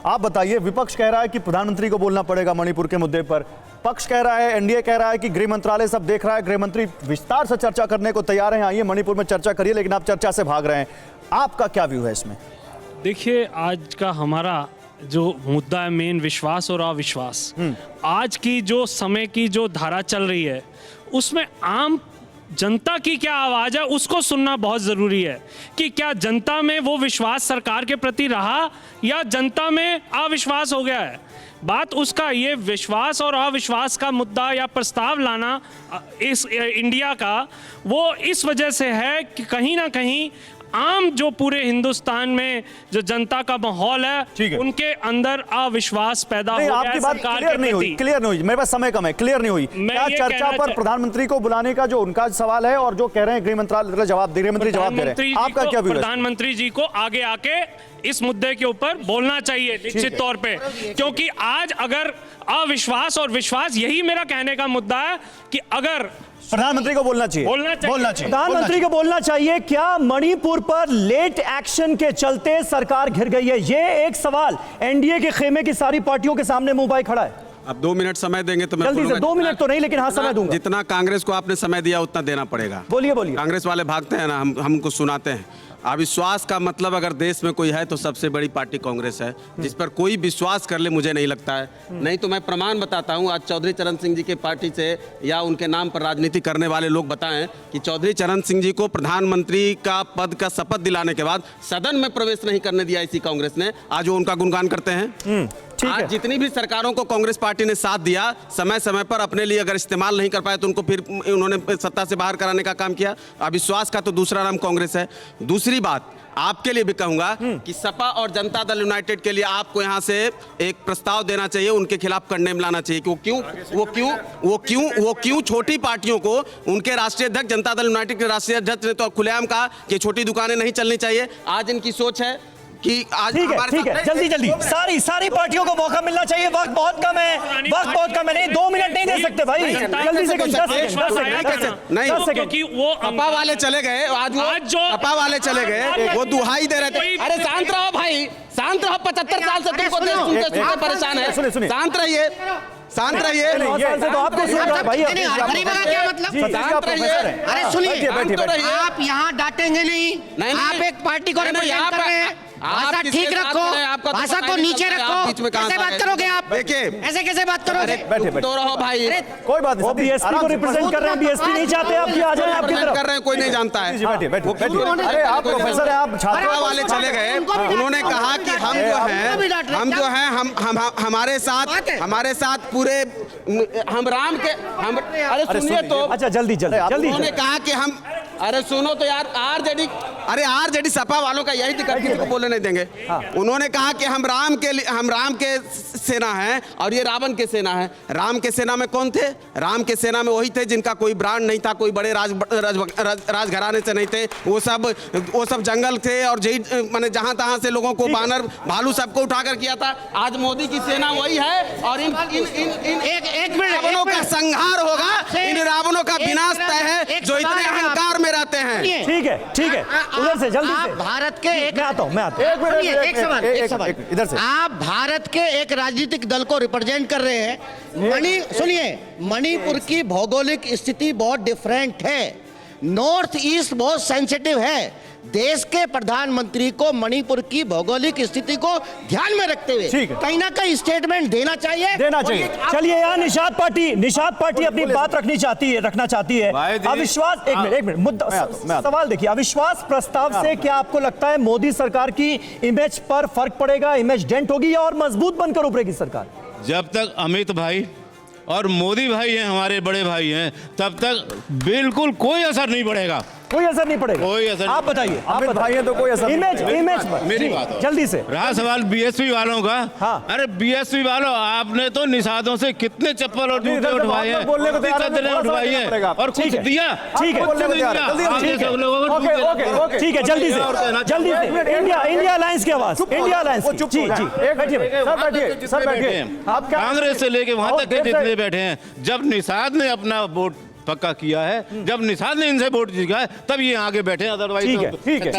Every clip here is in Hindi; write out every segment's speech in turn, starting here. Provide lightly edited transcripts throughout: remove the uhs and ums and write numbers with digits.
आप बताइए, विपक्ष कह रहा है कि प्रधानमंत्री को बोलना पड़ेगा मणिपुर के मुद्दे पर, पक्ष कह रहा है, एनडीए कह रहा है कि गृह मंत्रालय सब देख रहा है, गृह मंत्री विस्तार से चर्चा करने को तैयार हैं, आइए मणिपुर में चर्चा करिए, लेकिन आप चर्चा से भाग रहे हैं। आपका क्या व्यू है इसमें? देखिए, आज का हमारा जो मुद्दा है मेन, विश्वास और अविश्वास। आज की जो समय की जो धारा चल रही है उसमें आम जनता की क्या आवाज़ है उसको सुनना बहुत ज़रूरी है कि क्या जनता में वो विश्वास सरकार के प्रति रहा या जनता में अविश्वास हो गया है। बात उसका ये विश्वास और अविश्वास का मुद्दा या प्रस्ताव लाना इस इंडिया का, वो इस वजह से है कि कहीं ना कहीं आम जो पूरे हिंदुस्तान में जो जनता का माहौल है उनके अंदर अविश्वास पैदा हो गया है। आपकी बात क्लियर नहीं हुई, मेरे पास समय कम है, क्लियर नहीं हुई। क्या चर्चा पर प्रधानमंत्री को बुलाने का जो उनका सवाल है और जो कह रहे हैं गृह मंत्रालय जवाब दे, गृह मंत्री जवाब दे रहे हैं, आपका क्या व्यू है? प्रधानमंत्री जी को आगे आके इस मुद्दे के ऊपर बोलना चाहिए निश्चित तौर पे, क्योंकि आज अगर अविश्वास और विश्वास, यही मेरा कहने का मुद्दा है कि अगर प्रधानमंत्री को बोलना चाहिए। प्रधानमंत्री को बोलना चाहिए। क्या मणिपुर पर लेट एक्शन के चलते सरकार घिर गई है? ये एक सवाल एनडीए के खेमे की सारी पार्टियों के सामने मुंह भाई खड़ा है। अब 2 मिनट समय देंगे तो मैं जल्दी से, 2 मिनट तो नहीं लेकिन हाँ समय दूंगा। जितना कांग्रेस को आपने समय दिया उतना देना पड़ेगा। बोलिए बोलिए। कांग्रेस वाले भागते हैं ना, हमको सुनाते हैं। अविश्वास का मतलब अगर देश में कोई है तो सबसे बड़ी पार्टी कांग्रेस है, जिस पर कोई विश्वास कर ले मुझे नहीं लगता है। नहीं तो मैं प्रमाण बताता हूं, आज चौधरी चरण सिंह जी के पार्टी से या उनके नाम पर राजनीति करने वाले लोग बताएं कि चौधरी चरण सिंह जी को प्रधानमंत्री का पद का शपथ दिलाने के बाद सदन में प्रवेश नहीं करने दिया इसी कांग्रेस ने। आज वो उनका गुणगान करते हैं। आज जितनी भी सरकारों को कांग्रेस पार्टी ने साथ दिया, समय समय पर अपने लिए अगर इस्तेमाल नहीं कर पाए तो उनको फिर उन्होंने सत्ता से बाहर कराने का काम किया। अविश्वास का तो दूसरा नाम कांग्रेस है। दूसरी बात आपके लिए भी कहूंगा कि सपा और जनता दल यूनाइटेड के लिए आपको यहां से एक प्रस्ताव देना चाहिए, उनके खिलाफ कंडेम में लाना चाहिए कि वो क्यों छोटी पार्टियों को, उनके राष्ट्रीय अध्यक्ष, जनता दल यूनाइटेड के राष्ट्रीय अध्यक्ष ने तो खुलेआम कहा कि छोटी दुकानें नहीं चलनी चाहिए। आज इनकी सोच है कि आज ठीक है, जल्दी सारी पार्टियों को मौका मिलना चाहिए। वक्त बहुत कम है, नहीं 2 मिनट नहीं दे सकते भाई, जल्दी से 10 सेकंड। क्योंकि वो सपा वाले चले गए, आज जो सपा वाले चले गए वो दुहाई दे रहे थे। अरे शांत रहो भाई, शांत रहो। 75 साल से तुमको सुनते परेशान है। शांत रहिए, शांत रहिए। तो आपको सुन रहा भाई, क्या मतलब? शांत रहिए। अरे सुनिए, आप यहाँ डांटेंगे नहीं। आप एक पार्टी को रिप्रेजेंट कर रहे हैं, भाषा ठीक रखो, भाषा को नीचे रखो। कैसे बात करोगे आप? देखिए ऐसे कैसे बात करोगे? तो रहो भाई, कोई बात नहीं। बीएसपी को रिप्रेजेंट कर रहे हैं, बीएसपी नहीं चाहते आप कि आ जाए आपकी तरफ। कर रहे हैं, कोई नहीं जानता है। अरे आप प्रोफेसर हैं, आप छात्रों वाले चले गए। उन्होंने कहा कि हम जो हैं हमारे साथ पूरे हम राम के हम। अरे सुनिए तो, अच्छा जल्दी। उन्होंने कहा कि हम, अरे सुनो तो यार, आरजेडी सपा वालों का यही दिक्कत, किसी को बोलने नहीं देंगे। उन्होंने कहा कि हम राम के सेना हैं और ये रावण के सेना है। राम के सेना में कौन थे? राम के सेना में वही थे जिनका कोई ब्रांड नहीं था, कोई बड़े राजघराने से नहीं थे। वो सब जंगल थे और माने जहां तहां से लोगों को बानर भालू सबको उठाकर किया था। आज मोदी की सेना वही है और इन रावणों का संहार होगा, इन रावणों का विनाश तय है जो इतने अहंकार में रहते हैं। ठीक है, उधर से जल्दी से। भारत के मैं आता हूं। एक सवाल इधर से। आप भारत के एक राजनीतिक दल को रिप्रेजेंट कर रहे हैं। सुनिए, मणिपुर की भौगोलिक स्थिति बहुत डिफरेंट है, नॉर्थ ईस्ट बहुत सेंसिटिव है। देश के प्रधानमंत्री को मणिपुर की भौगोलिक स्थिति को ध्यान में रखते हुए कहीं ना कहीं स्टेटमेंट देना चाहिए। चलिए यार, निषाद पार्टी अपनी बात रखना चाहती है। अविश्वास, एक मिनट मुद्दा, सवाल देखिए, अविश्वास प्रस्ताव से क्या आपको लगता है मोदी सरकार की इमेज पर फर्क पड़ेगा, इमेज डेंट होगी या और मजबूत बनकर उभरेगी सरकार? जब तक अमित भाई और मोदी भाई हैं, हमारे बड़े भाई हैं, तब तक बिल्कुल कोई असर नहीं पड़ेगा। कोई असर नहीं पड़ेगा। कोई असर। आप बताइए, अमित भाई है तो कोई असर इमेज पर मेरी बात जल्दी से। रहा सवाल बीएसपी वालों का। हाँ। अरे बीएसपी वालों, आपने तो निषादों से कितने चप्पल और जूते उठवाए हैं, उठवाई है और कुछ दिया। ठीक है, जल्दी से। इंडिया अलायंस की आवाज, इंडिया अलायंस। कांग्रेस से लेके वहां तक के जितने बैठे हैं, जब निषाद ने अपना वोट पक्का किया है। जब निषाद ने इनसे वोट जीता है तब ये आगे बैठे, अदरवाइज ठीक है, ठीक है,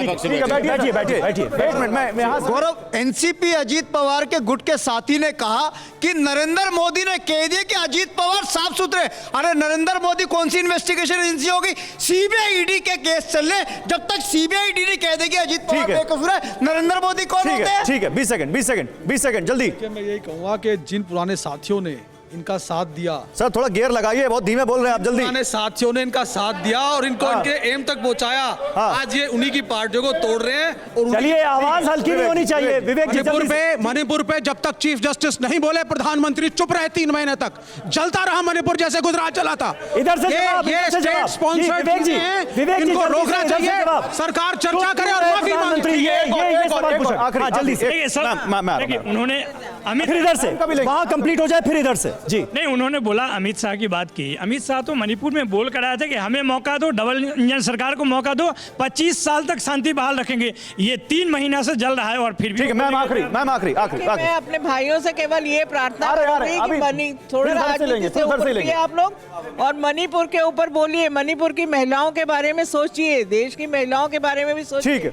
बैठिए बैठिए बैठिए। एक मिनट, मैं यहाँ से गौरव, एनसीपी अजीत पवार के गुट के साथी ने कहा कि नरेंद्र मोदी ने कह दिया कि अजीत पवार साफ सुथरे। अरे नरेंद्र मोदी कौन सी इन्वेस्टिगेशन एजेंसी होगी? सीबीआई ईडी के केस चल रहे, जब तक सीबीआई ईडी कह देगी अजीत पवार ठीक है। बेकसूर है, नरेंद्र मोदी कौन ठीक होते है, हैं? ठीक है, 20 सेकंड जल्दी। मैं यही कहूंगा कि जिन पुराने साथियों ने इनका साथ दिया, सर थोड़ा गियर लगाइए, बहुत धीमे बोल रहे हैं आप, जल्दी। पुराने साथियों ने इनका साथ दिया और इनको हाँ। इनके एम तक पहुंचाया, हाँ। आज ये उन्हीं की पार्टियों को तोड़ रहे हैं। और उन्हीं- चलिए, आवाज हल्की नहीं होनी चाहिए। विवेक जी, मणिपुर जल्दी से। मणिपुर पे जब तक चीफ जस्टिस नहीं बोले प्रधानमंत्री चुप रहे 3 महीने तक, जलता रहा मणिपुर जैसे गुजरात चला था। इधर से जवाब, ये इधर से स्टेट जवाब। स्पॉन्सर्ड विवेक जी, विवेक जी, इनको जल्दी रोकना से इधर से चाहिए, जवाब। सरकार चर्चा करे और माफी प्रधानमंत्री, मांगे। ये सवाल पूछा। आखिरी, हाँ, जल्दी से। एक- मैं उन्होंने अमित फिर इधर से, वहां कंप्लीट हो जाए, फिर इधर से जी। नहीं, उन्होंने बोला अमित शाह की बात की। अमित शाह तो मणिपुर में बोल कर आए थे कि हमें मौका दो, डबल इंजन सरकार को मौका दो, 25 साल तक शांति बहाल रखेंगे। ये 3 महीना से जल रहा है और फिर भी ठीक है, मैम आखिरी मैं अपने भाइयों से केवल ये प्रार्थना अरे यार, करूंगी अभी कि मणि थोड़ा फिर उधर से लेंगे, राजनीति से फिर उधर से ऊपर लेंगे। उठिए आप लोग और मणिपुर के ऊपर बोलिए। मणिपुर की महिलाओं के बारे में सोचिए, देश की महिलाओं के बारे में भी सोचिए। ठीक है,